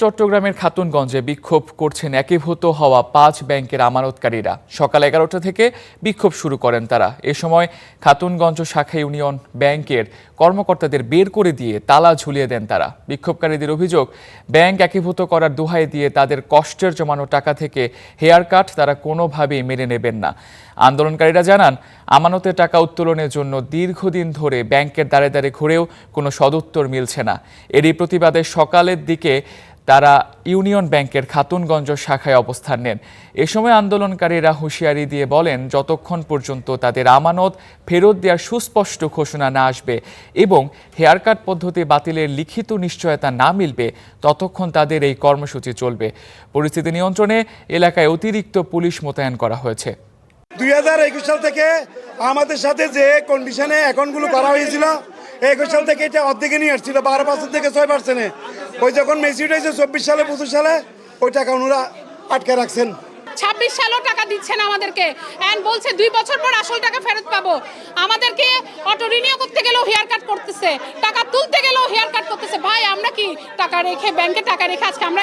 চট্টগ্রামের খাতুনগঞ্জে বিক্ষোভ করছেন একীভূত হওয়া 5 ব্যাংকের আমানতকারীরা। সকাল 11টা থেকে বিক্ষোভ শুরু করেন তারা। এ সময় খাতুনগঞ্জ শাখা ইউনিয়ন ব্যাংকের কর্মকর্তাদের বের করে দিয়ে তালা ঝুলিয়ে দেন তারা। বিক্ষোভকারীদের অভিযোগ, ব্যাংক একীভূত করার দোহাই দিয়ে তাদের কষ্টের জমানো টাকা থেকে হেয়ার কাট তারা কোনোভাবেই মেনে নেবেন না। আন্দোলনকারীরা জানান, আমানতের টাকা উত্তোলনের জন্য দীর্ঘদিন ধরে ব্যাংকের দ্বারে দ্বারে ঘুরেও কোনো সদুত্তর মিলছে না। এরই প্রতিবাদে সকালের দিকে তারা ইউনিয়ন ব্যাংকের খাতুনগঞ্জ শাখায় অবস্থান নেন। এ সময় আন্দোলনকারীরা হুঁশিয়ারি দিয়ে বলেন, যতক্ষণ পর্যন্ত তাদের আমানত ফেরত দেওয়ার সুস্পষ্ট ঘোষণা না আসবে এবং হেয়ার কাট পদ্ধতি বাতিলের লিখিত নিশ্চয়তা না মিলবে, ততক্ষণ তাদের এই কর্মসূচি চলবে। পরিস্থিতি নিয়ন্ত্রণে এলাকায় অতিরিক্ত পুলিশ মোতায়েন করা হয়েছে। 2021 সাল থেকে আমাদের সাথে যে কন্ডিশনে অ্যাকাউন্টগুলো করা হয়েছিল, 21 সাল থেকে এটা অর্ধেকে নিয়ে আসছিল 12% থেকে 6%। ওই যখন মেসিউড হয়েছে 24 সালে 25 সালে ওই টাকা ওনারা আটকে রাখছেন। 26 সালেও টাকা দিচ্ছেন আমাদেরকে, এন্ড বলছে 2 বছর পর আসল টাকা ফেরত পাবো। আমাদেরকে অটো রিনিউ করতে গেলেও হেয়ার কাট করতেছে, টাকা তুলতে গেলেও হেয়ার কাট করতেছে। ভাই, আমরা কি টাকা রেখে ব্যাংকে টাকা রেখে আজকে আমরা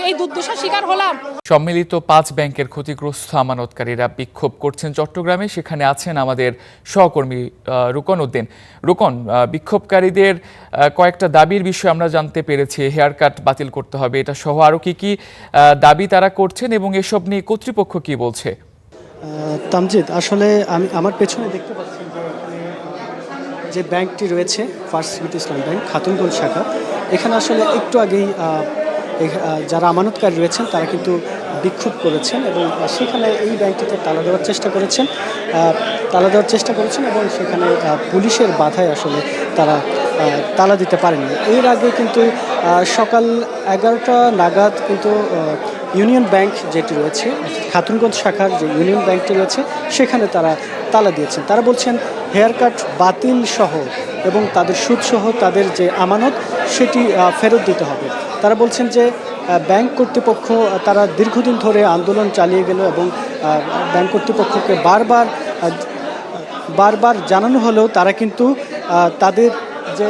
এই দুর্দশার শিকার হলাম? সম্মিলিত 5 ব্যাংকের ক্ষতিগ্রস্ত আমানতকারীরা বিক্ষোভ করছেন চট্টগ্রামে। সেখানে আছেন আমাদের সহকর্মী রুকন উদ্দিন। রুকন, বিক্ষোভকারীদের কয়েকটা দাবির বিষয়ে আমরা জানতে পেরেছি। হেয়ার কাট বাতিল করতে হবে, এটা সহ আরও কি দাবি তারা করছেন এবং এসব নিয়ে কর্তৃপক্ষ কি বলছে? তামজিদ, আসলে আমি আমার পেছনে দেখতে পাচ্ছি যে ব্যাংকটি রয়েছে, ফার্স্ট সিটি ইসলাম ব্যাংক খাতুনগঞ্জ শাখা। এখানে আসলে একটু আগেই যারা আমানতকারী রয়েছেন তারা কিন্তু বিক্ষোভ করেছেন এবং সেখানে এই ব্যাংকটিতে তালা দেওয়ার চেষ্টা করেছেন এবং সেখানে পুলিশের বাধায় আসলে তারা তালা দিতে পারেনি। এর আগে কিন্তু সকাল 11টা নাগাদ কিন্তু ইউনিয়ন ব্যাংক যেটি রয়েছে, খাতুনগঞ্জ শাখার যে ইউনিয়ন ব্যাংকটি রয়েছে, সেখানে তারা তালা দিয়েছেন। তারা বলছেন হেয়ার কাট বাতিল সহ এবং তাদের সুদসহ তাদের যে আমানত সেটি ফেরত দিতে হবে। তারা বলছেন যে ব্যাংক কর্তৃপক্ষ তারা দীর্ঘদিন ধরে আন্দোলন চালিয়ে গেল এবং ব্যাংক কর্তৃপক্ষকে বারবার জানানো হলেও তারা কিন্তু তাদের যে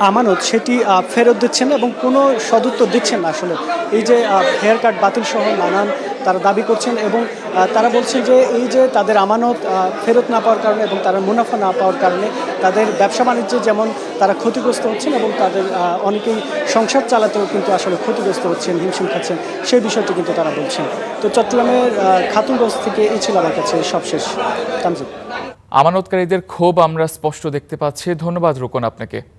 আমানত সেটি ফেরত দিচ্ছেন এবং কোনো সদুত্তর দিচ্ছেন না। আসলে এই যে হেয়ার কাট বাতিল সহ নানান তারা দাবি করছেন এবং তারা বলছেন যে এই যে তাদের আমানত ফেরত না পাওয়ার কারণে এবং তারা মুনাফা না পাওয়ার কারণে তাদের ব্যবসা বাণিজ্যে যেমন তারা ক্ষতিগ্রস্ত হচ্ছেন এবং তাদের অনেকেই সংসার চালাতেও কিন্তু আসলে ক্ষতিগ্রস্ত হচ্ছেন, হিমশিম খাচ্ছেন, সেই বিষয়টি কিন্তু তারা বলছেন। তো চট্টগ্রামের খাতুনগঞ্জ থেকে এই ছিল আমার কাছে সবশেষ। তামজিদ, আমানতকারীদের ক্ষোভ আমরা স্পষ্ট দেখতে পাচ্ছি। ধন্যবাদ রুকন আপনাকে।